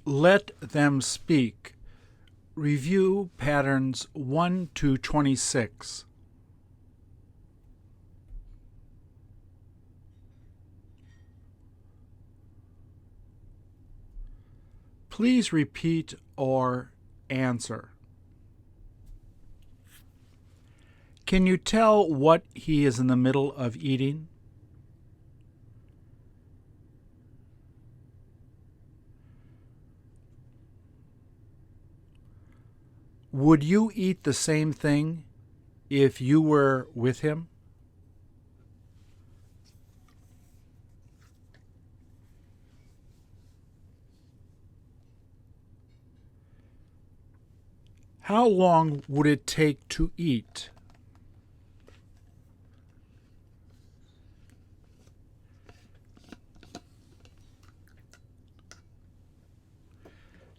Let them speak. Review patterns 1 to 26. Please repeat or answer. Can you tell what he is in the middle of eating? Would you eat the same thing if you were with him? How long would it take to eat?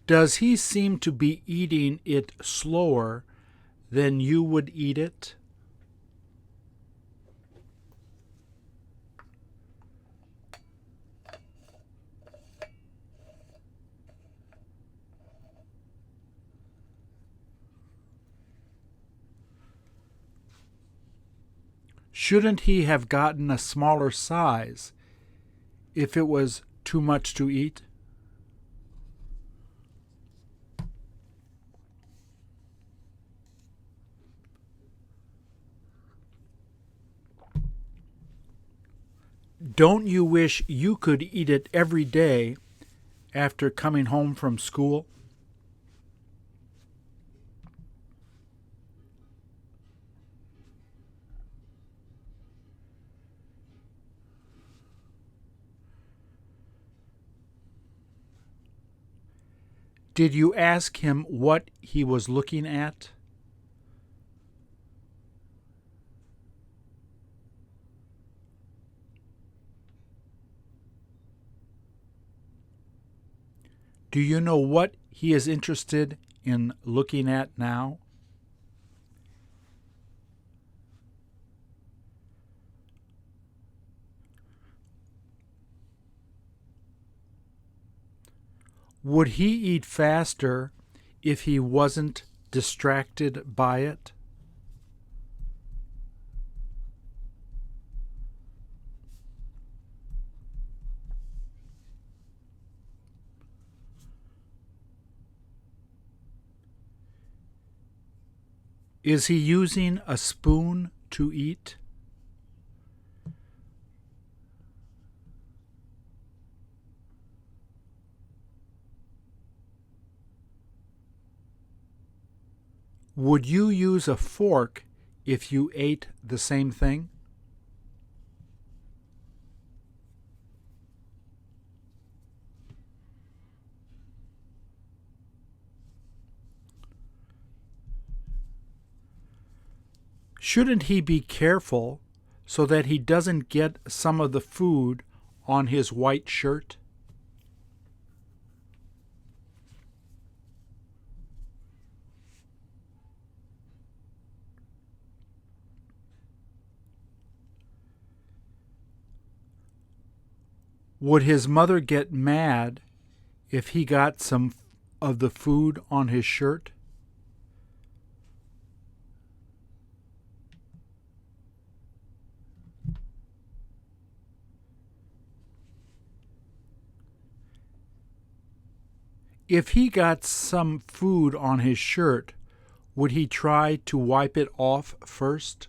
Does he seem to be eating it slower than you would eat it? Shouldn't he have gotten a smaller size if it was too much to eat? Don't you wish you could eat it every day after coming home from school? Did you ask him what he was looking at? Do you know what he is interested in looking at now? Would he eat faster if he wasn't distracted by it? Is he using a spoon to eat? Would you use a fork if you ate the same thing? Shouldn't he be careful so that he doesn't get some of the food on his white shirt? Would his mother get mad if he got some of the food on his shirt? If he got some food on his shirt, would he try to wipe it off first?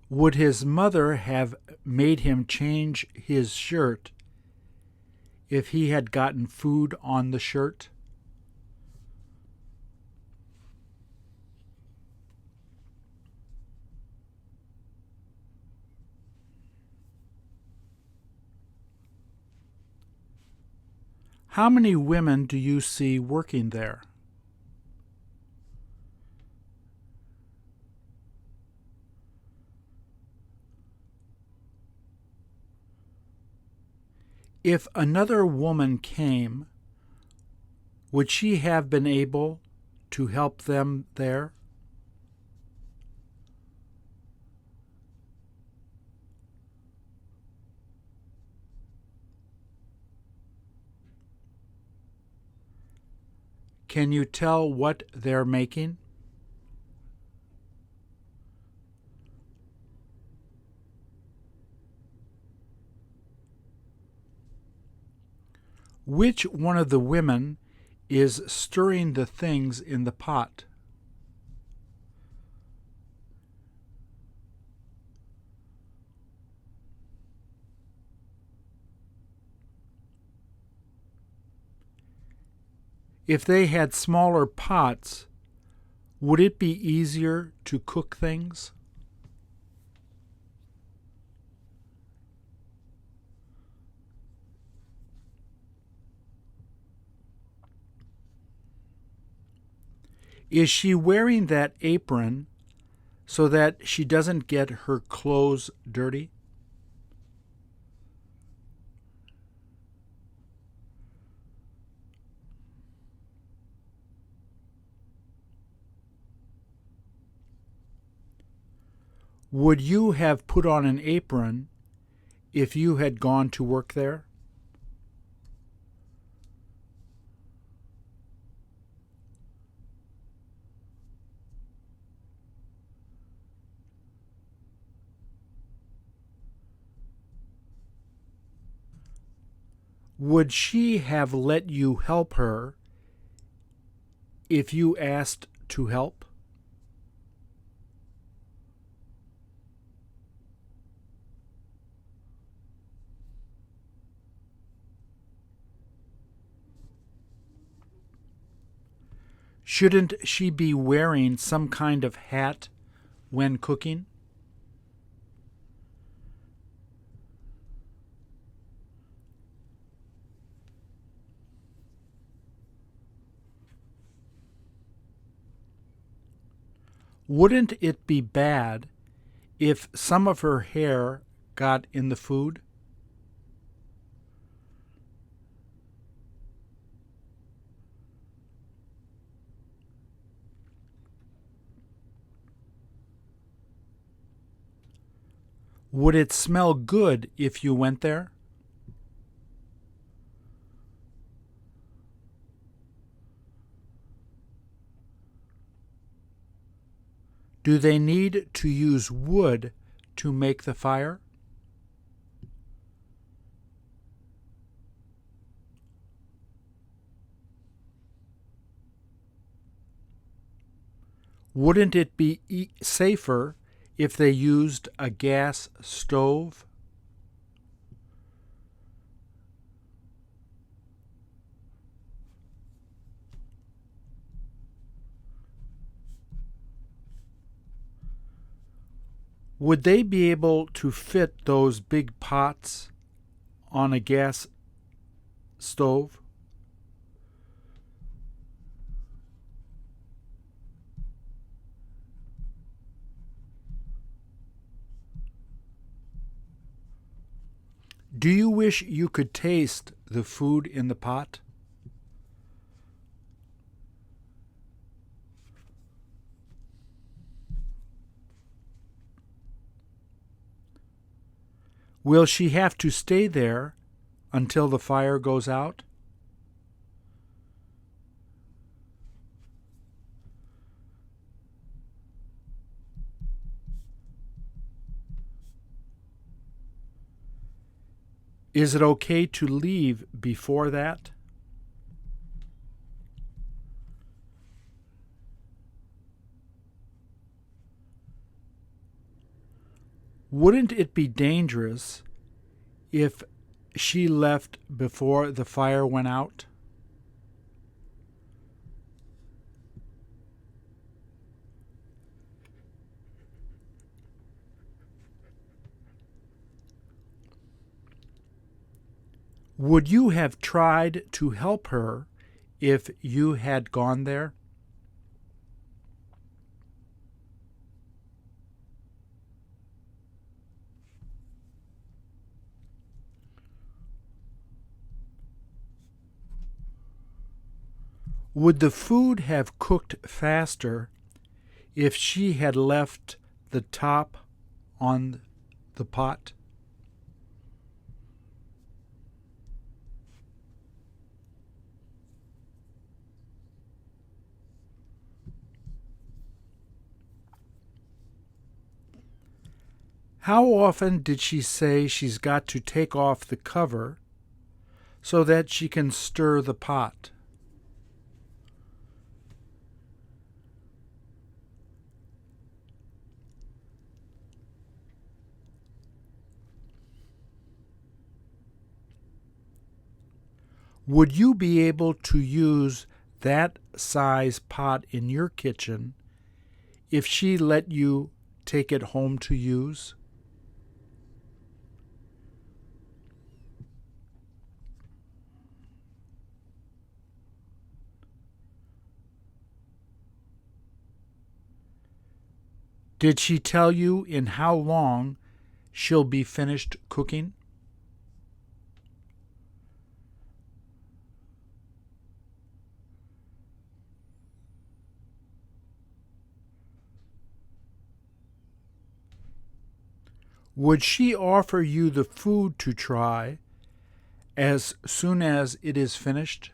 Would his mother have made him change his shirt if he had gotten food on the shirt? How many women do you see working there? If another woman came, Would she have been able to help them there? Can you tell what they're making? Which one of the women is stirring the things in the pot? If they had smaller pots, would it be easier to cook things? Is she wearing that apron so that she doesn't get her clothes dirty? Would you have put on an apron if you had gone to work there? Would she have let you help her if you asked to help? Shouldn't she be wearing some kind of hat when cooking? Wouldn't it be bad if some of her hair got in the food? Would it smell good if you went there? Do they need to use wood to make the fire? Wouldn't it be safer if they used a gas stove? Would they be able to fit those big pots on a gas stove? Do you wish you could taste the food in the pot? Will she have to stay there until the fire goes out? Is it okay to leave before that? Wouldn't it be dangerous if she left before the fire went out? Would you have tried to help her if you had gone there? Would the food have cooked faster if she had left the top on the pot? How often did she say she's got to take off the cover so that she can stir the pot? Would you be able to use that size pot in your kitchen if she let you take it home to use? Did she tell you in how long she'll be finished cooking? Would she offer you the food to try as soon as it is finished?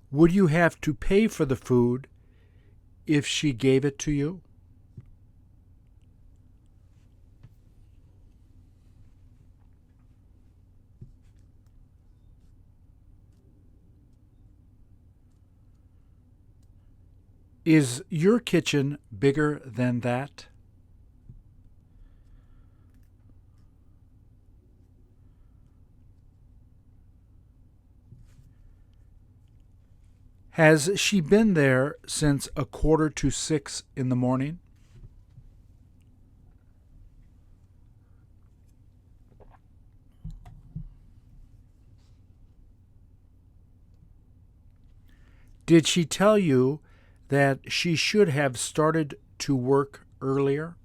Would you have to pay for the food if she gave it to you? Is your kitchen bigger than that? Has she been there since 5:45 in the morning? Did she tell you that she should have started to work earlier?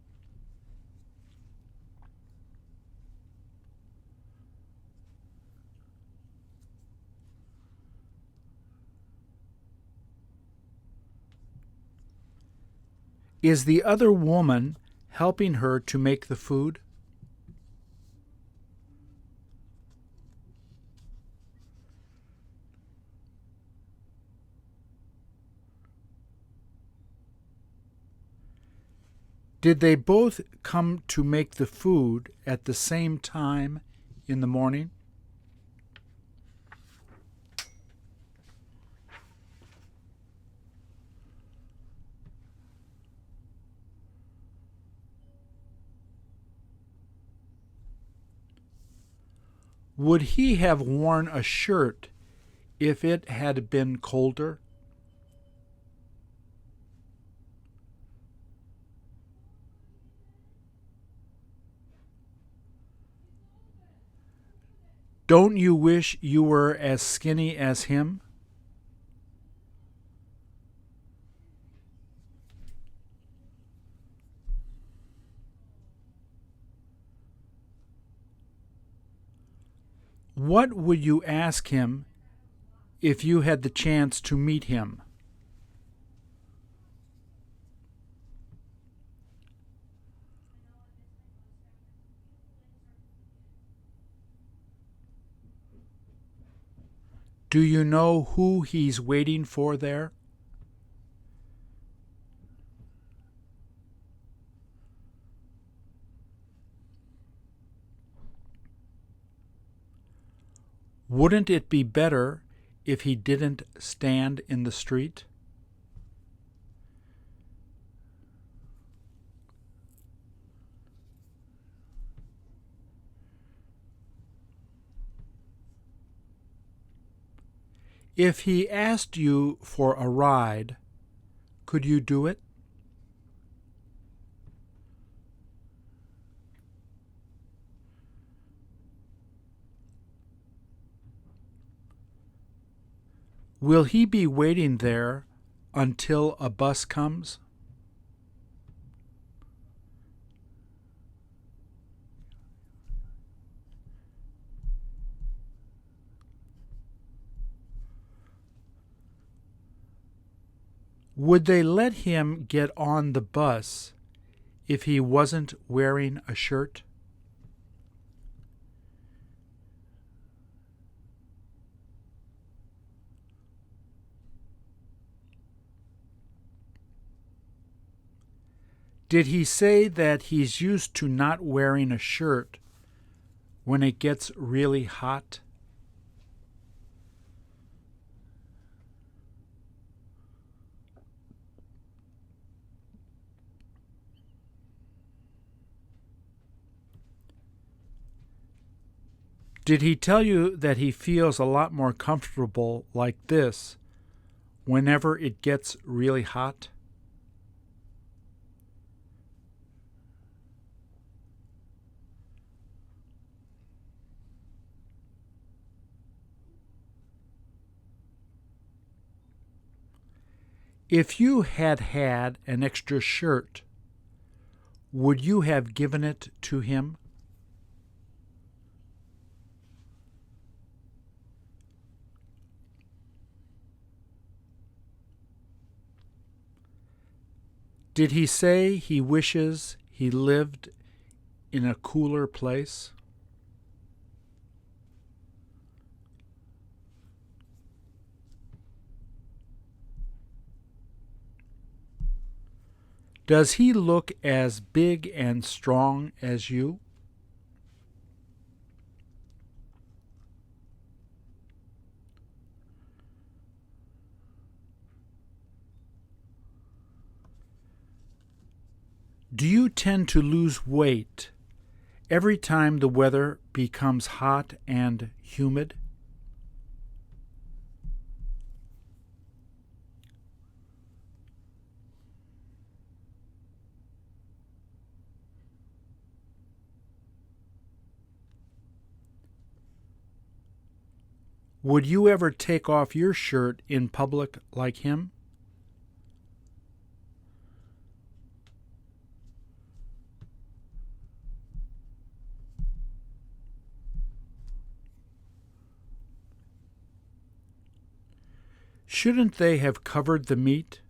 Is the other woman helping her to make the food? Did they both come to make the food at the same time in the morning? Would he have worn a shirt if it had been colder? Don't you wish you were as skinny as him? What would you ask him if you had the chance to meet him? Do you know who he's waiting for there? Wouldn't it be better if he didn't stand in the street? If he asked you for a ride, could you do it? Will he be waiting there until a bus comes? Would they let him get on the bus if he wasn't wearing a shirt? Did he say that he's used to not wearing a shirt when it gets really hot? Did he tell you that he feels a lot more comfortable like this whenever it gets really hot? If you had had an extra shirt, would you have given it to him? Did he say he wishes he lived in a cooler place? Does he look as big and strong as you? Do you tend to lose weight every time the weather becomes hot and humid? Would you ever take off your shirt in public like him? Shouldn't they have covered the meat?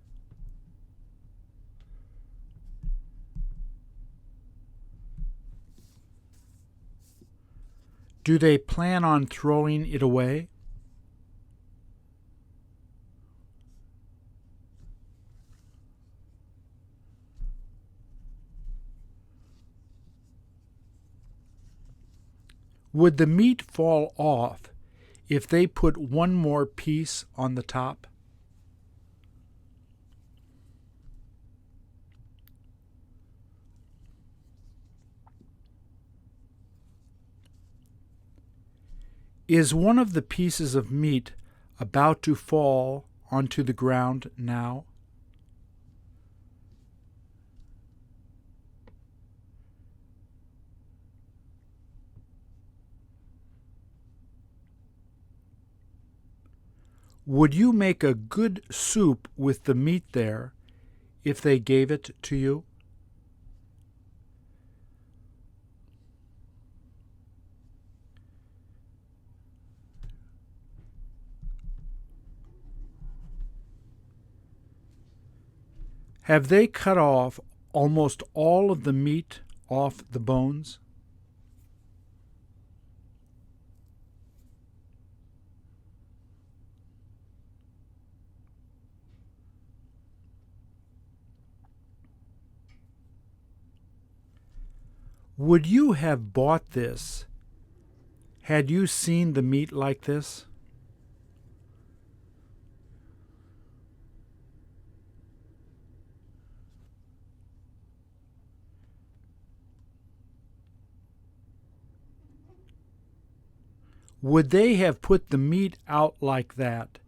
Do they plan on throwing it away? Would the meat fall off if they put one more piece on the top? Is one of the pieces of meat about to fall onto the ground now? Would you make a good soup with the meat there if they gave it to you? Have they cut off almost all of the meat off the bones? Would you have bought this had you seen the meat like this? Would they have put the meat out like that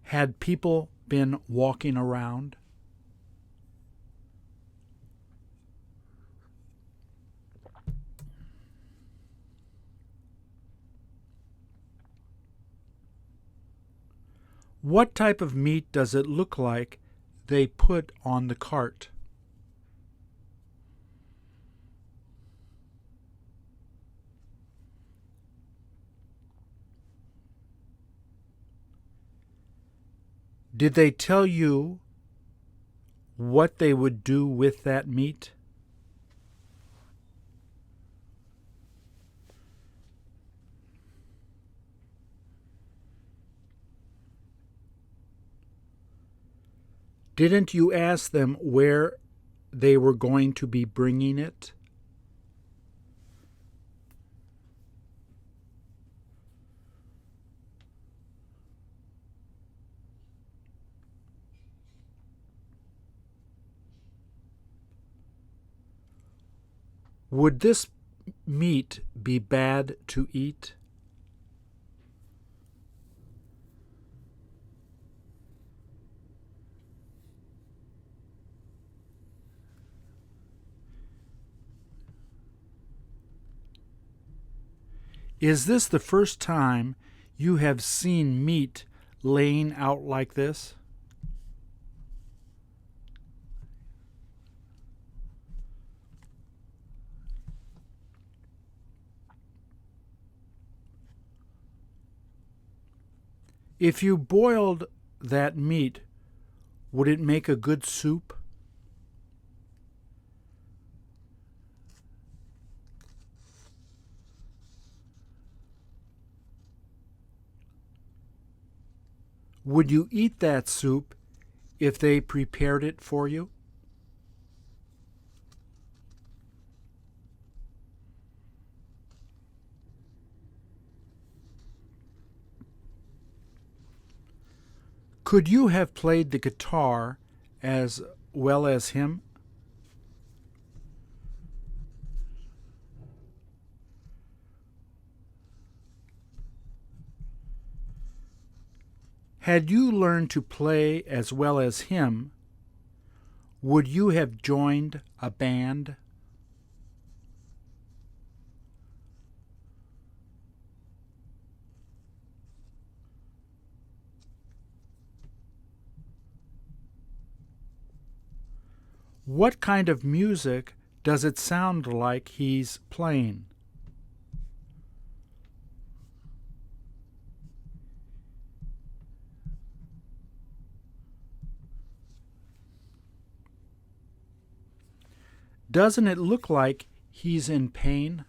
had people been walking around? What type of meat does it look like they put on the cart? Did they tell you what they would do with that meat? Didn't you ask them where they were going to be bringing it? Would this meat be bad to eat? Is this the first time you have seen meat laying out like this? If you boiled that meat, would it make a good soup? Would you eat that soup if they prepared it for you? Could you have played the guitar as well as him? Had you learned to play as well as him, would you have joined a band? What kind of music does it sound like he's playing? Doesn't it look like he's in pain?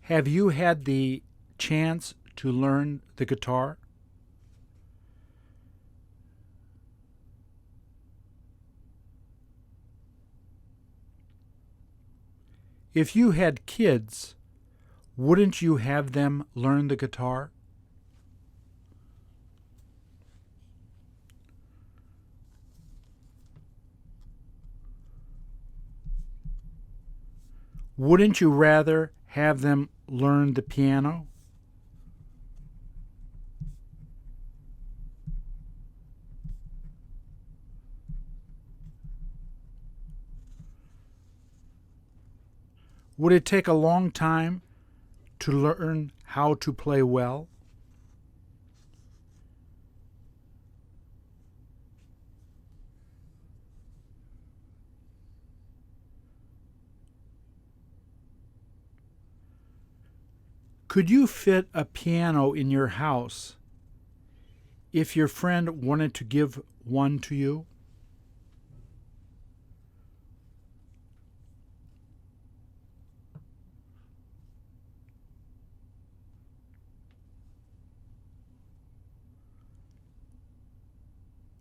Have you had the chance to learn the guitar? If you had kids, wouldn't you have them learn the guitar? Wouldn't you rather have them learn the piano? Would it take a long time to learn how to play well? Could you fit a piano in your house if your friend wanted to give one to you?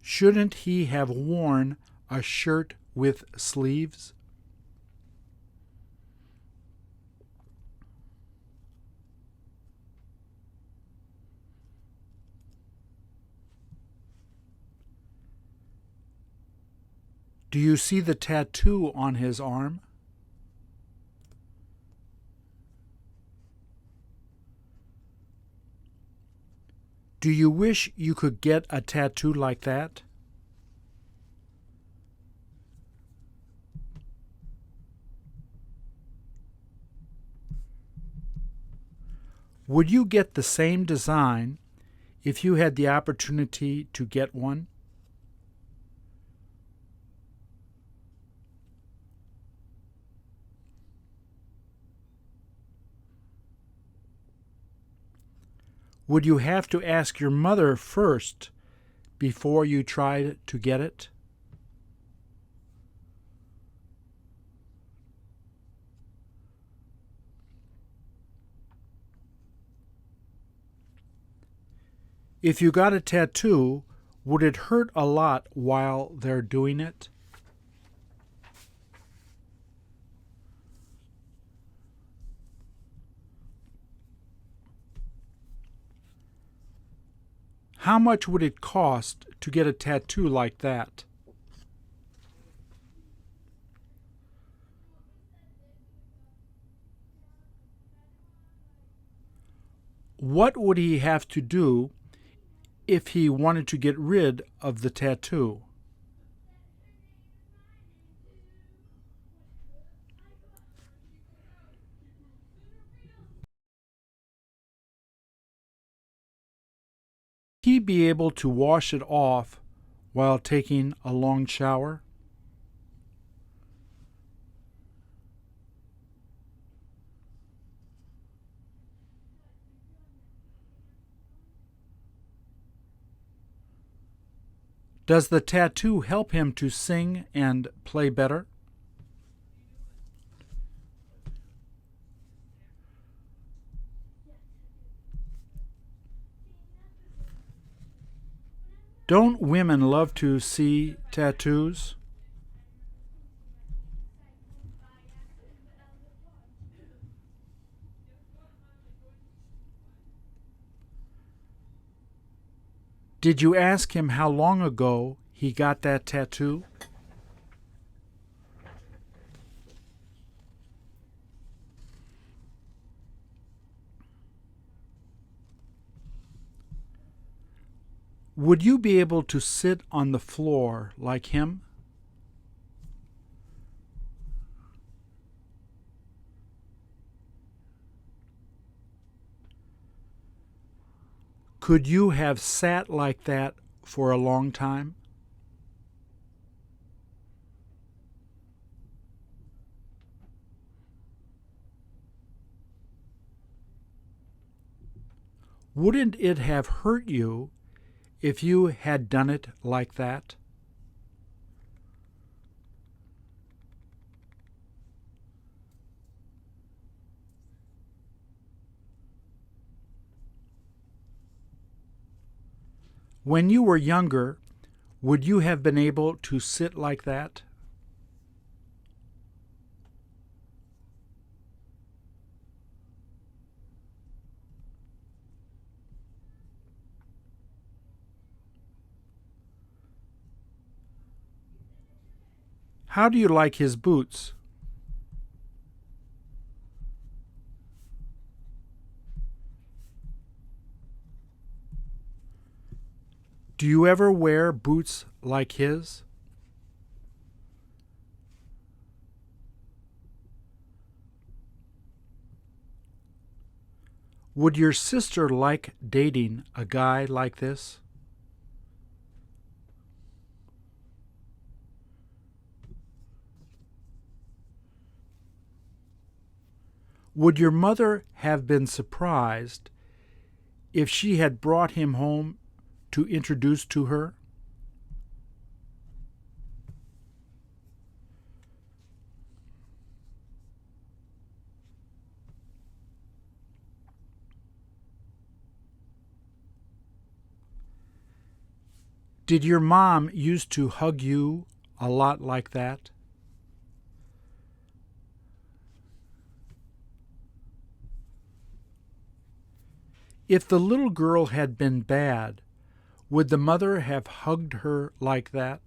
Shouldn't he have worn a shirt with sleeves? Do you see the tattoo on his arm? Do you wish you could get a tattoo like that? Would you get the same design if you had the opportunity to get one? Would you have to ask your mother first before you tried to get it? If you got a tattoo, would it hurt a lot while they're doing it? How much would it cost to get a tattoo like that? What would he have to do if he wanted to get rid of the tattoo? Would he be able to wash it off while taking a long shower? Does the tattoo help him to sing and play better? Don't women love to see tattoos? Did you ask him how long ago he got that tattoo? Would you be able to sit on the floor like him? Could you have sat like that for a long time? Wouldn't it have hurt you if you had done it like that? When you were younger, would you have been able to sit like that? How do you like his boots? Do you ever wear boots like his? Would your sister like dating a guy like this? Would your mother have been surprised if she had brought him home to introduce to her? Did your mom used to hug you a lot like that? If the little girl had been bad, would the mother have hugged her like that?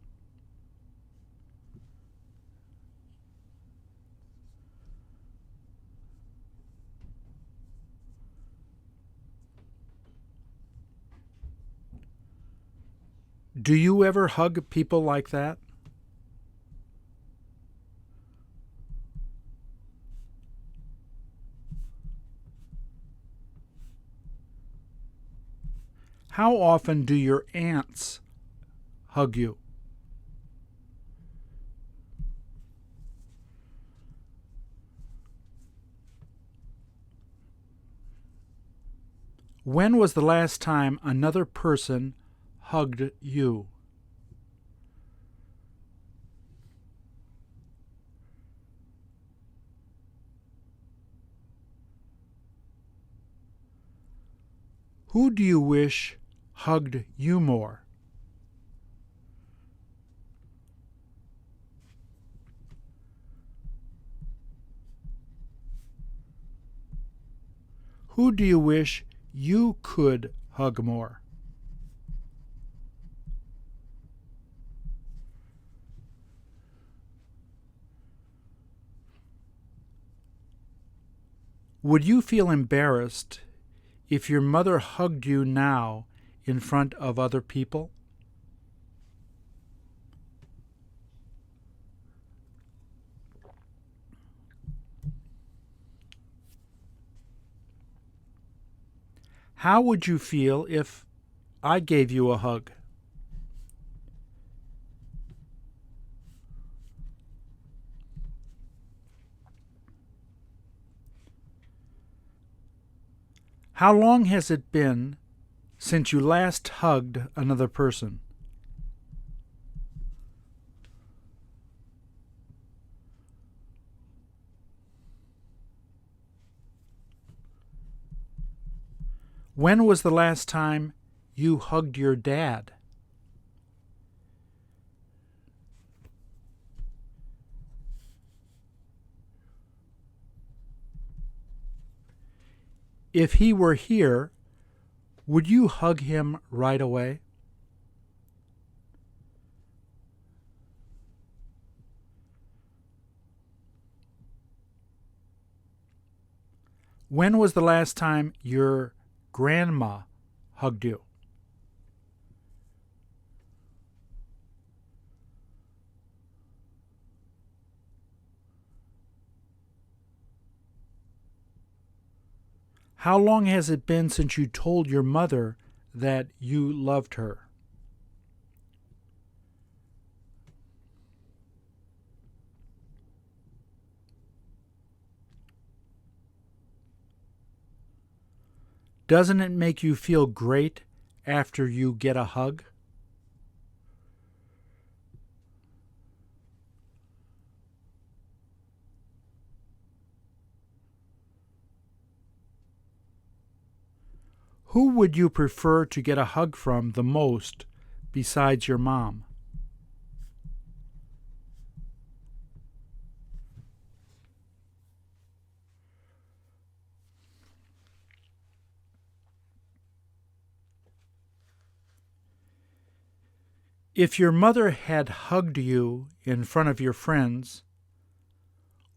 Do you ever hug people like that? How often do your aunts hug you? When was the last time another person hugged you? Who do you wish hugged you more? Who do you wish you could hug more? Would you feel embarrassed if your mother hugged you now in front of other people? How would you feel if I gave you a hug? How long has it been since you last hugged another person? When was the last time you hugged your dad? If he were here, would you hug him right away? When was the last time your grandma hugged you? How long has it been since you told your mother that you loved her? Doesn't it make you feel great after you get a hug? Who would you prefer to get a hug from the most besides your mom? If your mother had hugged you in front of your friends,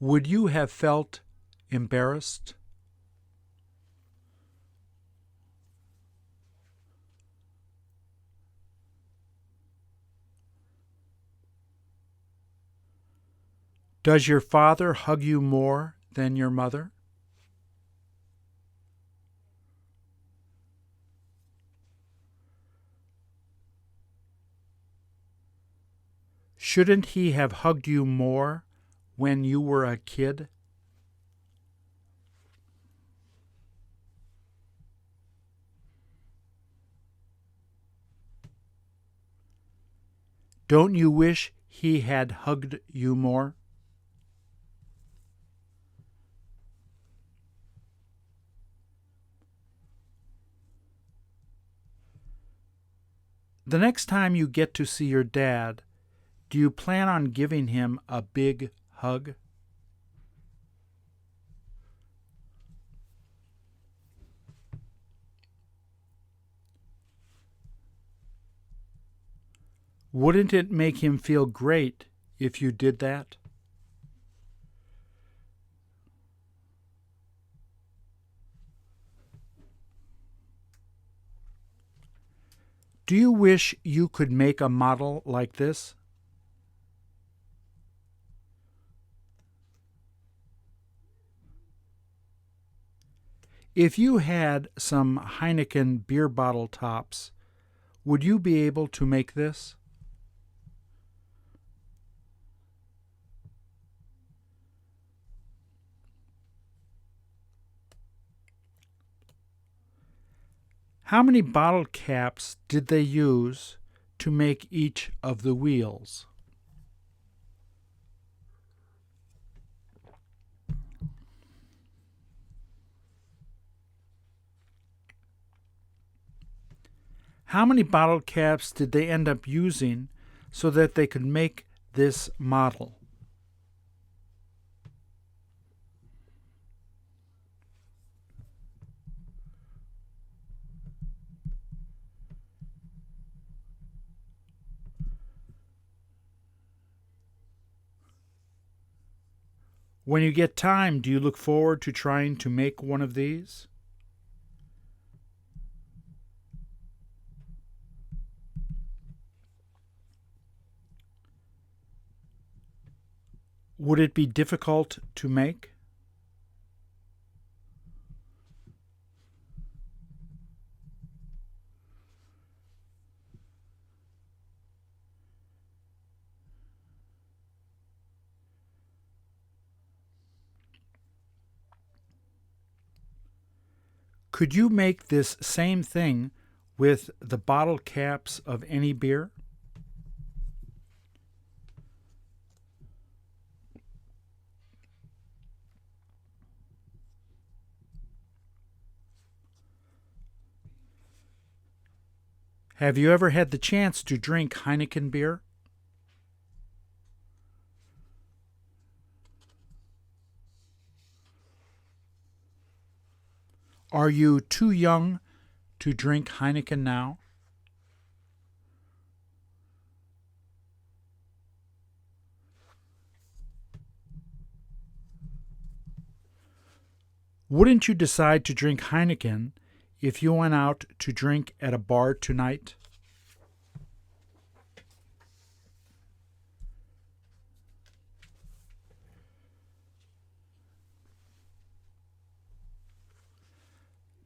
would you have felt embarrassed? Does your father hug you more than your mother? Shouldn't he have hugged you more when you were a kid? Don't you wish he had hugged you more? The next time you get to see your dad, do you plan on giving him a big hug? Wouldn't it make him feel great if you did that? Do you wish you could make a model like this? If you had some Heineken beer bottle tops, would you be able to make this? How many bottle caps did they use to make each of the wheels? How many bottle caps did they end up using so that they could make this model? When you get time, do you look forward to trying to make one of these? Would it be difficult to make? Could you make this same thing with the bottle caps of any beer? Have you ever had the chance to drink Heineken beer? Are you too young to drink Heineken now? Wouldn't you decide to drink Heineken if you went out to drink at a bar tonight?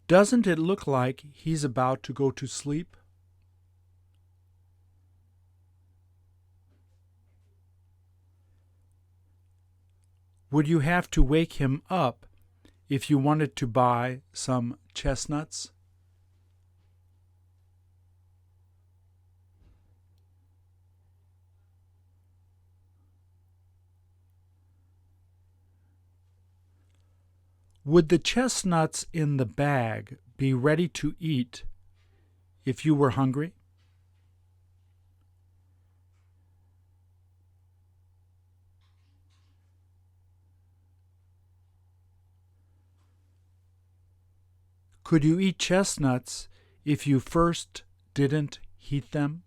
Doesn't it look like he's about to go to sleep? Would you have to wake him up if you wanted to buy some chestnuts? Would the chestnuts in the bag be ready to eat if you were hungry? Could you eat chestnuts if you first didn't heat them?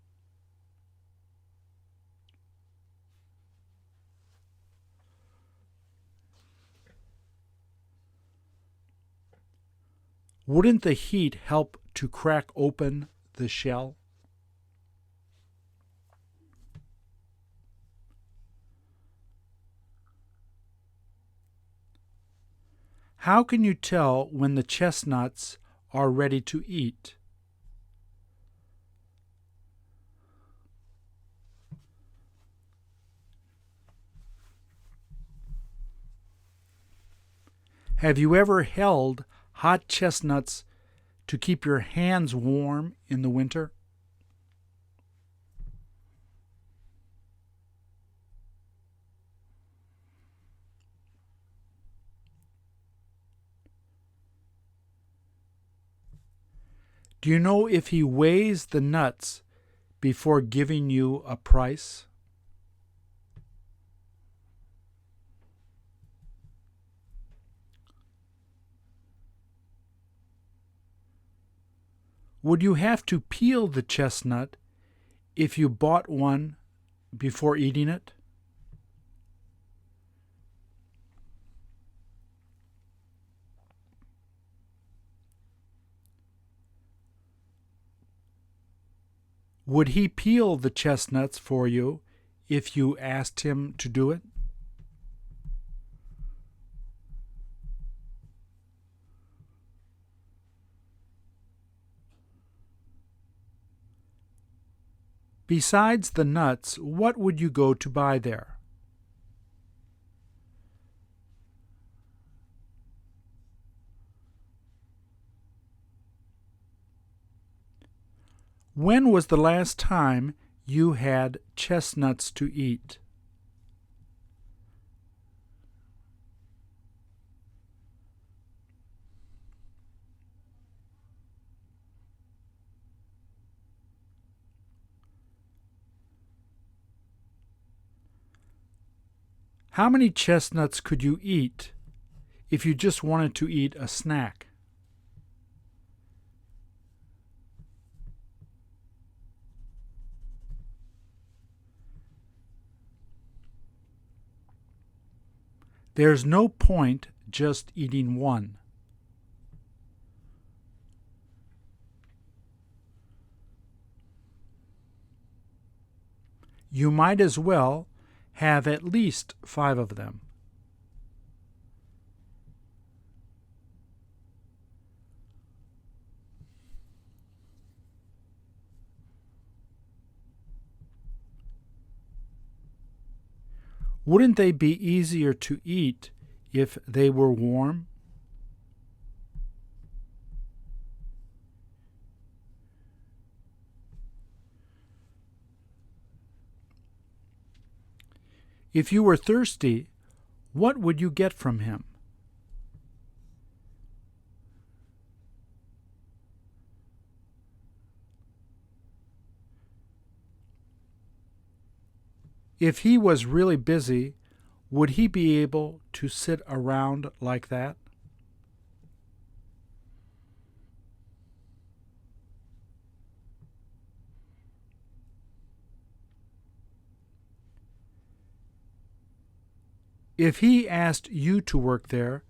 Wouldn't the heat help to crack open the shell? How can you tell when the chestnuts are ready to eat? Have you ever held hot chestnuts to keep your hands warm in the winter? Do you know if he weighs the nuts before giving you a price? Would you have to peel the chestnut if you bought one before eating it? Would he peel the chestnuts for you if you asked him to do it? Besides the nuts, what would you go to buy there? When was the last time you had chestnuts to eat? How many chestnuts could you eat if you just wanted to eat a snack? There's no point just eating one. You might as well have at least 5 of them. Wouldn't they be easier to eat if they were warm? If you were thirsty, what would you get from him? If he was really busy, would he be able to sit around like that? If he asked you to work there,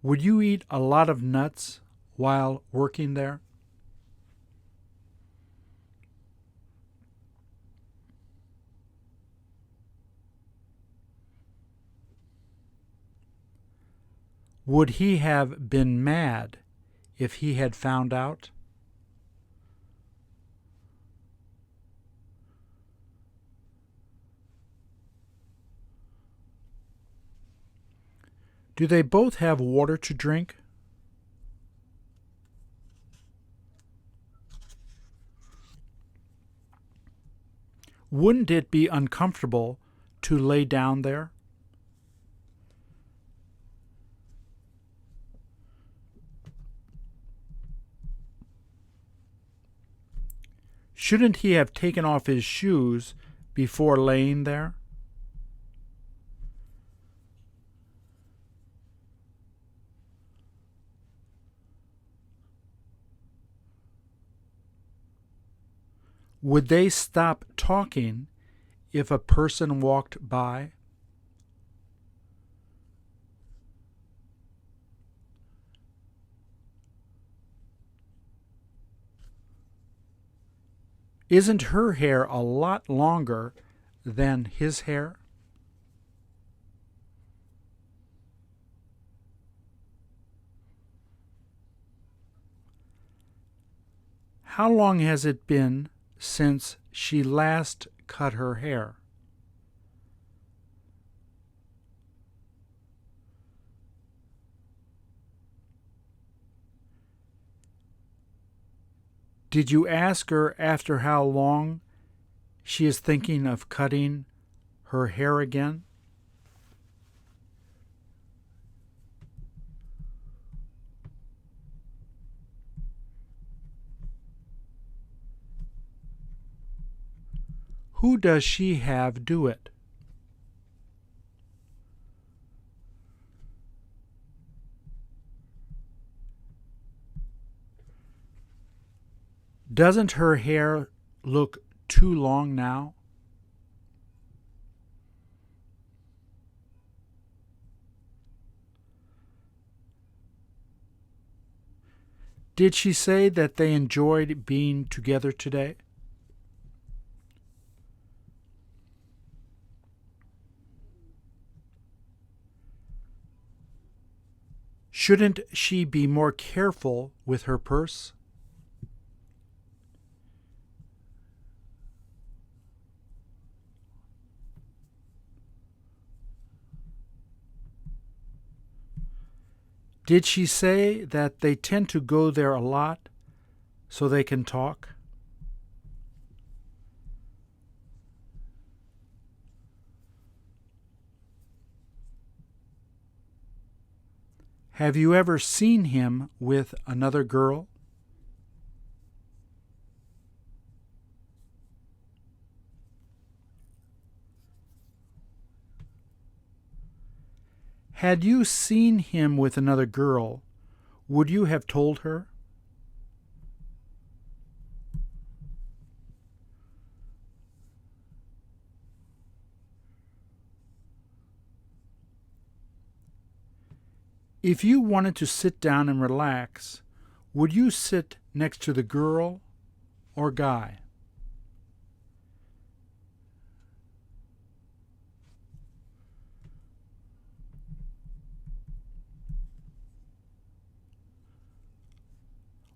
would you eat a lot of nuts while working there? Would he have been mad if he had found out? Do they both have water to drink? Wouldn't it be uncomfortable to lay down there? Shouldn't he have taken off his shoes before laying there? Would they stop talking if a person walked by? Isn't her hair a lot longer than his hair? How long has it been since she last cut her hair? Did you ask her after how long she is thinking of cutting her hair again? Who does she have do it? Doesn't her hair look too long now? Did she say that they enjoyed being together today? Shouldn't she be more careful with her purse? Did she say that they tend to go there a lot so they can talk? Have you ever seen him with another girl? Had you seen him with another girl, would you have told her? If you wanted to sit down and relax, would you sit next to the girl or guy?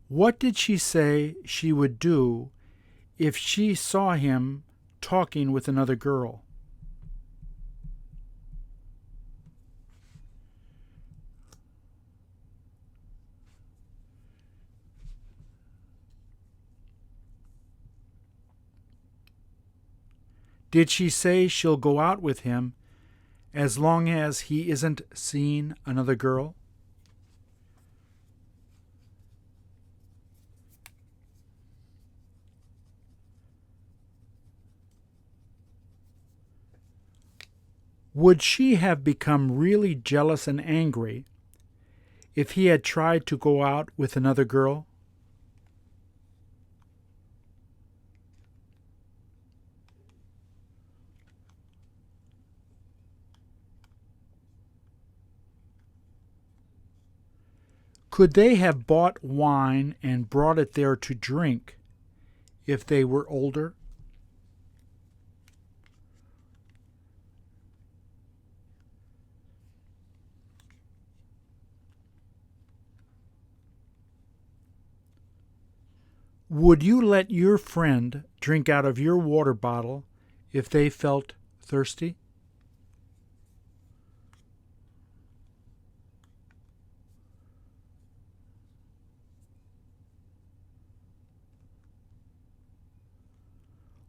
What did she say she would do if she saw him talking with another girl? Did she say she'll go out with him as long as he isn't seeing another girl? Would she have become really jealous and angry if he had tried to go out with another girl? Could they have bought wine and brought it there to drink if they were older? Would you let your friend drink out of your water bottle if they felt thirsty?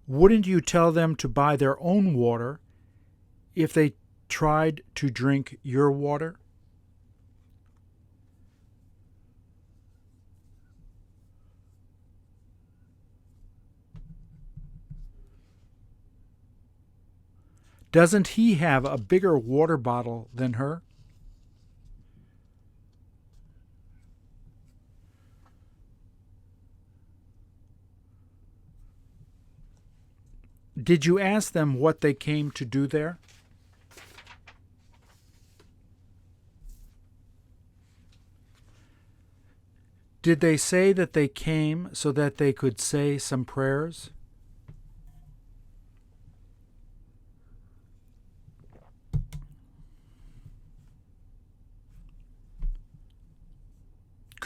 Wouldn't you tell them to buy their own water if they tried to drink your water? Doesn't he have a bigger water bottle than her? Did you ask them what they came to do there? Did they say that they came so that they could say some prayers?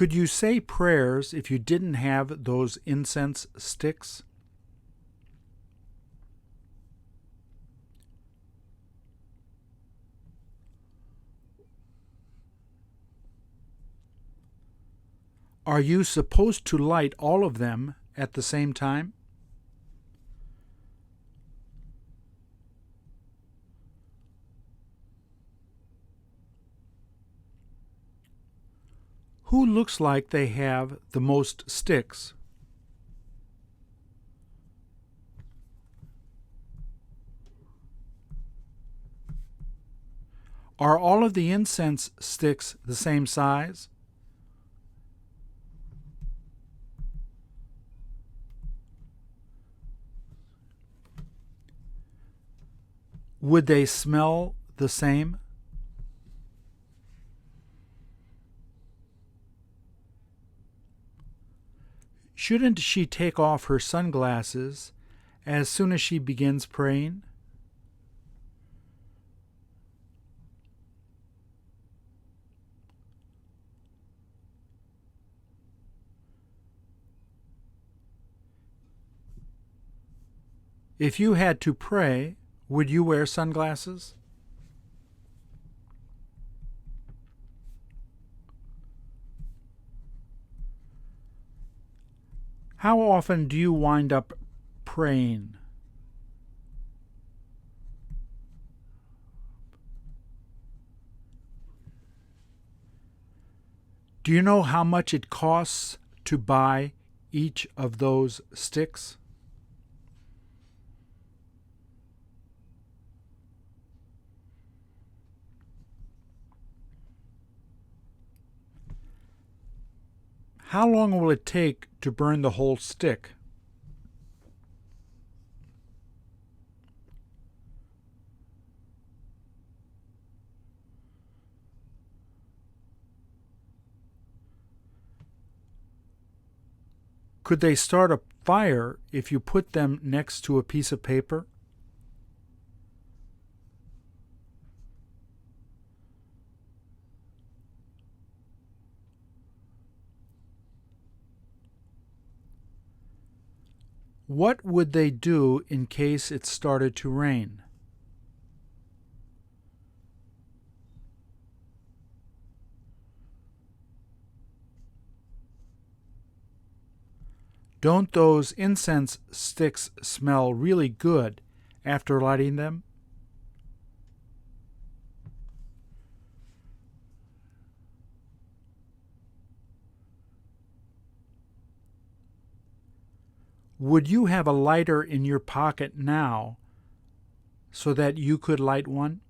Could you say prayers if you didn't have those incense sticks? Are you supposed to light all of them at the same time? Who looks like they have the most sticks? Are all of the incense sticks the same size? Would they smell the same? Shouldn't she take off her sunglasses as soon as she begins praying? If you had to pray, would you wear sunglasses? How often do you wind up praying? Do you know how much it costs to buy each of those sticks? How long will it take to burn the whole stick? Could they start a fire if you put them next to a piece of paper? What would they do in case it started to rain? Don't those incense sticks smell really good after lighting them? Would you have a lighter in your pocket now so that you could light one?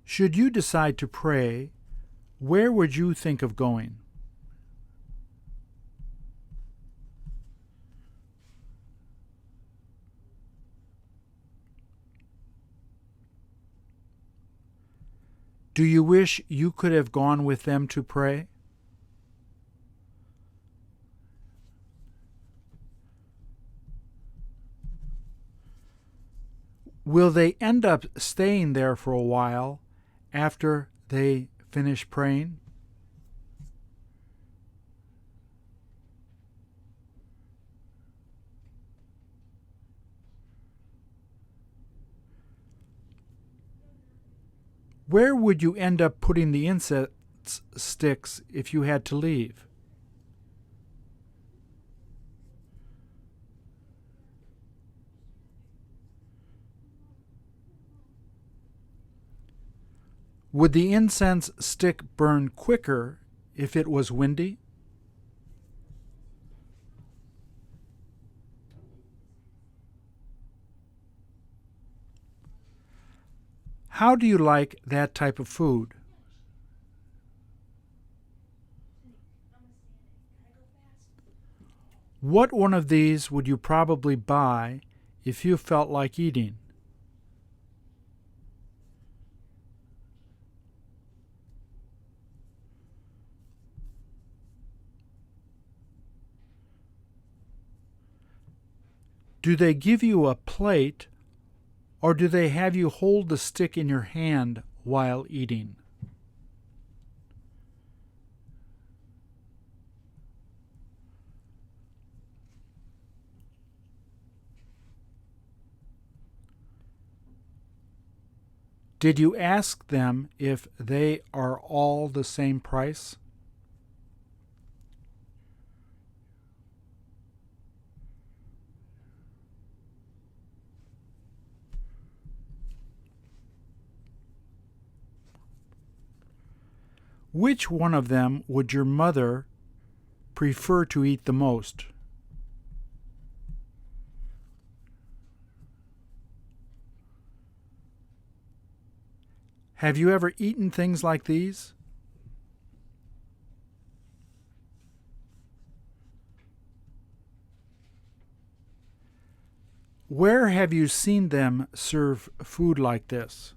Should you decide to pray, where would you think of going? Do you wish you could have gone with them to pray? Will they end up staying there for a while after they finish praying? Where would you end up putting the incense sticks if you had to leave? Would the incense stick burn quicker if it was windy? How do you like that type of food? What one of these would you probably buy if you felt like eating? Do they give you a plate, or do they have you hold the stick in your hand while eating? Did you ask them if they are all the same price? Which one of them would your mother prefer to eat the most? Have you ever eaten things like these? Where have you seen them serve food like this?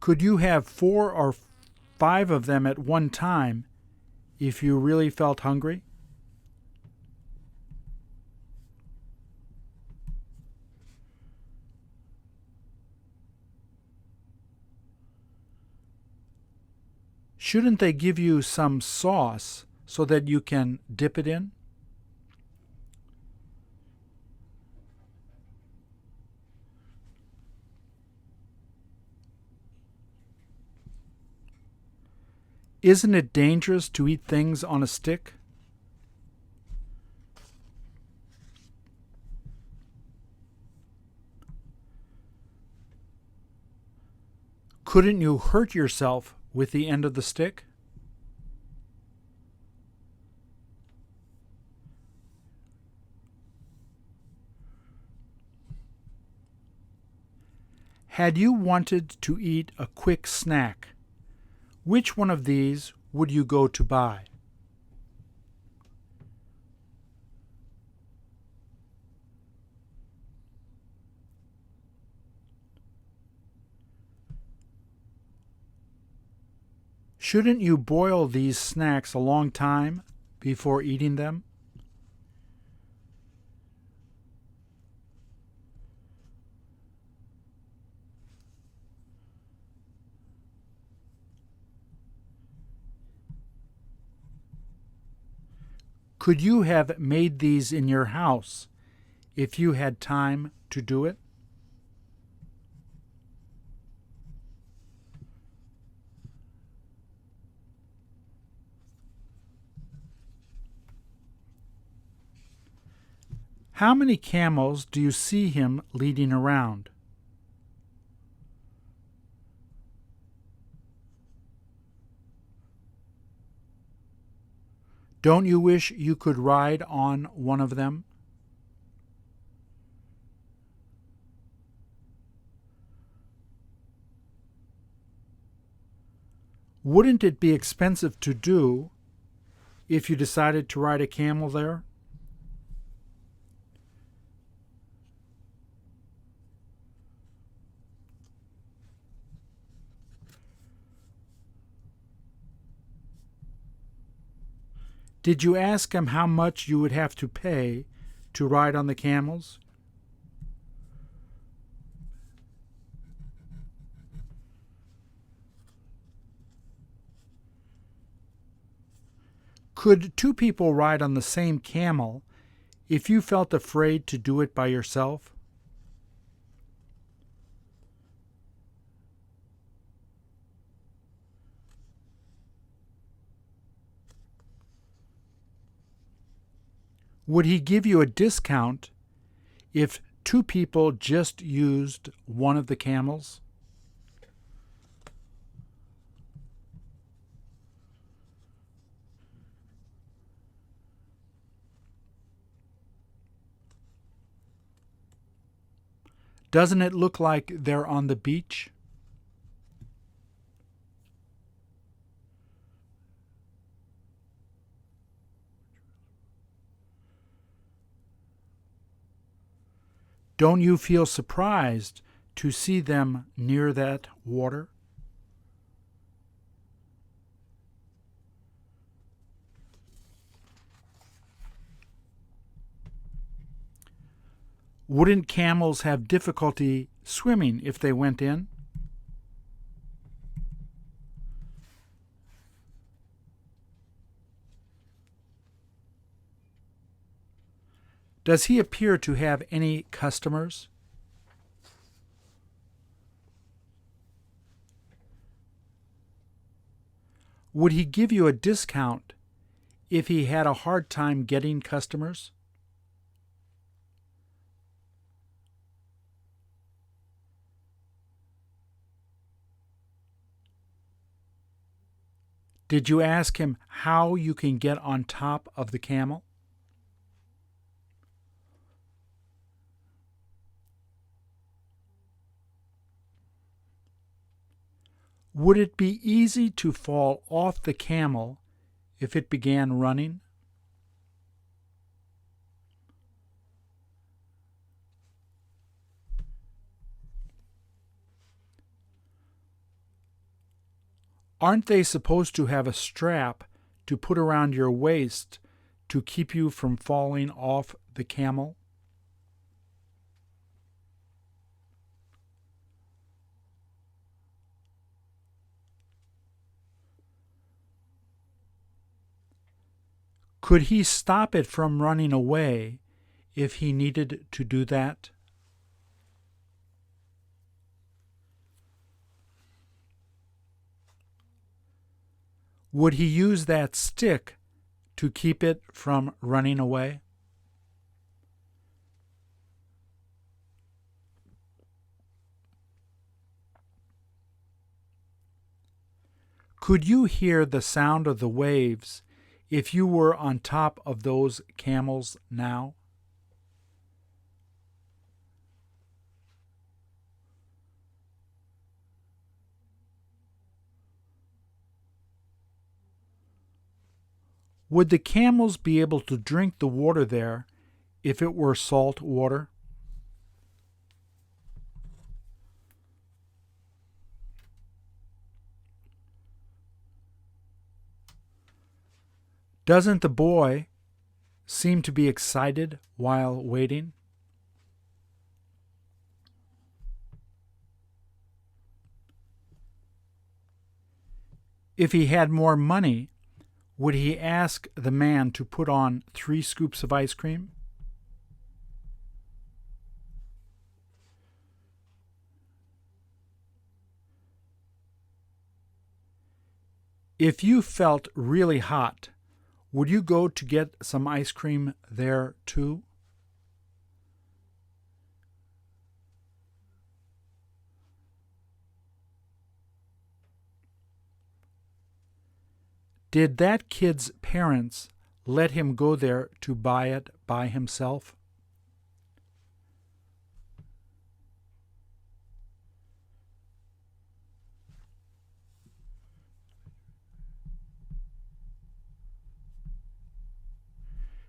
Could you have 4 or 5 of them at one time if you really felt hungry? Shouldn't they give you some sauce so that you can dip it in? Isn't it dangerous to eat things on a stick? Couldn't you hurt yourself with the end of the stick? Had you wanted to eat a quick snack, which one of these would you go to buy? Shouldn't you boil these snacks a long time before eating them? Could you have made these in your house if you had time to do it? How many camels do you see him leading around? Don't you wish you could ride on one of them? Wouldn't it be expensive to do if you decided to ride a camel there? Did you ask him how much you would have to pay to ride on the camels? Could two people ride on the same camel if you felt afraid to do it by yourself? Would he give you a discount if two people just used one of the camels? Doesn't it look like they're on the beach? Don't you feel surprised to see them near that water? Wouldn't camels have difficulty swimming if they went in? Does he appear to have any customers? Would he give you a discount if he had a hard time getting customers? Did you ask him how you can get on top of the camel? Would it be easy to fall off the camel if it began running? Aren't they supposed to have a strap to put around your waist to keep you from falling off the camel? Could he stop it from running away if he needed to do that? Would he use that stick to keep it from running away? Could you hear the sound of the waves if you were on top of those camels now? Would the camels be able to drink the water there if it were salt water? Doesn't the boy seem to be excited while waiting? If he had more money, would he ask the man to put on 3 scoops of ice cream? If you felt really hot, would you go to get some ice cream there too? Did that kid's parents let him go there to buy it by himself?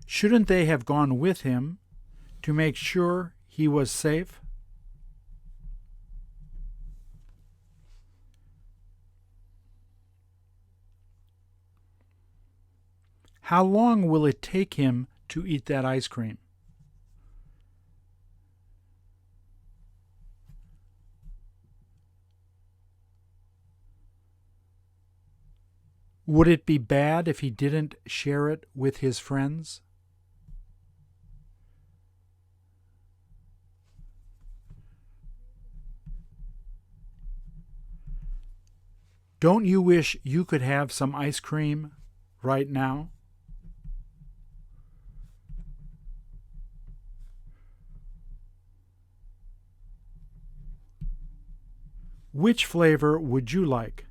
Shouldn't they have gone with him to make sure he was safe? How long will it take him to eat that ice cream? Would it be bad if he didn't share it with his friends? Don't you wish you could have some ice cream right now? Which flavor would you like?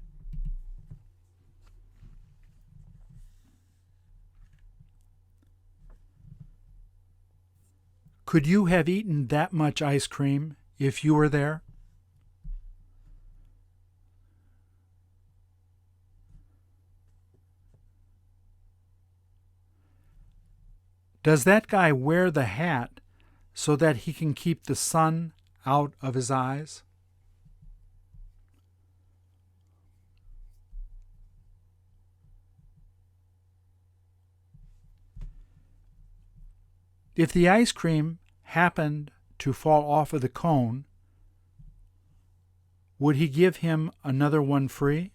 Could you have eaten that much ice cream if you were there? Does that guy wear the hat so that he can keep the sun out of his eyes? If the ice cream happened to fall off of the cone, would he give him another one free?